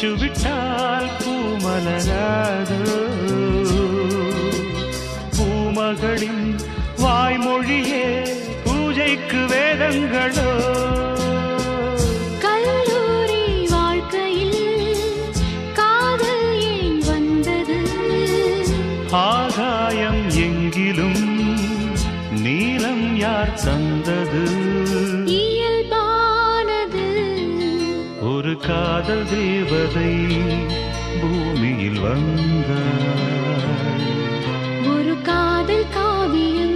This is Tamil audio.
மூச்சு விட்டால் பூமலராது. பூமகளின் வாய்மொழியே பூஜைக்கு வேதங்களோ. கல்லூரி வாழ்க்கையில் காதல் ஏன் வந்தது? ஆகாயம் எங்கிலும் நீலம் யார் தந்தது? இயல்பானது. ஒரு காதல் தேவதை பூமியில் வந்தாள். ஒரு காதல் காவியம்